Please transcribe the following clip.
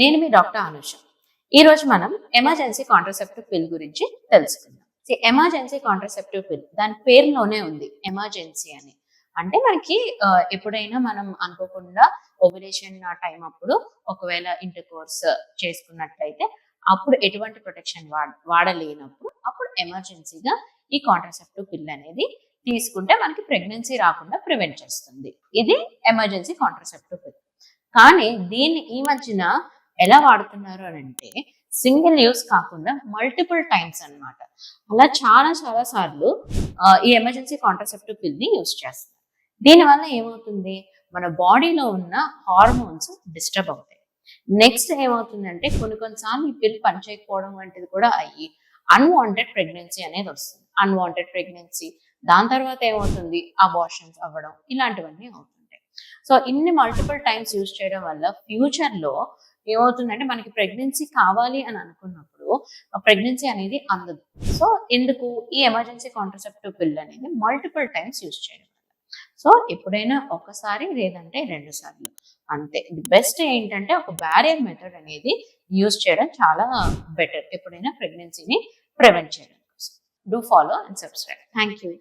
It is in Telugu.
నేను మీ డాక్టర్ అనుష. ఈరోజు మనం ఎమర్జెన్సీ కాంట్రసెప్టివ్ పిల్ గురించి తెలుసుకుందాం. ఎమర్జెన్సీ కాంట్రసెప్టివ్ పిల్ దాని పేరులోనే ఉంది ఎమర్జెన్సీ అని. అంటే మనకి ఎప్పుడైనా మనం అనుకోకుండా ఓవ్యులేషన్ టైం అప్పుడు ఒకవేళ ఇంటర్ కోర్స్ చేసుకున్నట్లయితే అప్పుడు ఎటువంటి ప్రొటెక్షన్ వాడలేనప్పుడు అప్పుడు ఎమర్జెన్సీగా ఈ కాంట్రసెప్టివ్ పిల్ అనేది తీసుకుంటే మనకి ప్రెగ్నెన్సీ రాకుండా ప్రివెంట్ చేస్తుంది. ఇది ఎమర్జెన్సీ కాంట్రసెప్టివ్ పిల్. కానీ దీన్ని ఈ మధ్యన ఎలా వాడుతున్నారు అని అంటే సింగిల్ యూస్ కాకుండా మల్టిపుల్ టైమ్స్ అన్నమాట. అలా చాలా చాలా సార్లు ఈ ఎమర్జెన్సీ కాంట్రసెప్టివ్ పిల్ ని యూస్ చేస్తారు. దీనివల్ల ఏమవుతుంది, మన బాడీలో ఉన్న హార్మోన్స్ డిస్టర్బ్ అవుతాయి. నెక్స్ట్ ఏమవుతుందంటే కొన్నిసార్లు ఈ పిల్ పనిచేయకపోవడం వంటిది కూడా అయ్యి అన్వాంటెడ్ ప్రెగ్నెన్సీ అనేది వస్తుంది. అన్వాంటెడ్ ప్రెగ్నెన్సీ, దాని తర్వాత ఏమవుతుంది, అబార్షన్స్ అవ్వడం, ఇలాంటివన్నీ అవుతుంటాయి. సో ఇన్ని మల్టిపుల్ టైమ్స్ యూజ్ చేయడం వల్ల ఫ్యూచర్ లో ఏమవుతుందంటే మనకి ప్రెగ్నెన్సీ కావాలి అని అనుకున్నప్పుడు ప్రెగ్నెన్సీ అనేది అందదు. సో ఎందుకు ఈ ఎమర్జెన్సీ కాంట్రసెప్టివ్ పిల్ అనేది మల్టిపుల్ టైమ్స్ యూజ్ చేయడం. సో ఎప్పుడైనా ఒకసారి లేదంటే 2 సార్లు అంతే. ది బెస్ట్ ఏంటంటే ఒక బ్యారియర్ మెథడ్ అనేది యూజ్ చేయడం చాలా బెటర్ ఎప్పుడైనా ప్రెగ్నెన్సీని ప్రివెంట్ చేయడం కోసం. Do follow and subscribe. Thank you.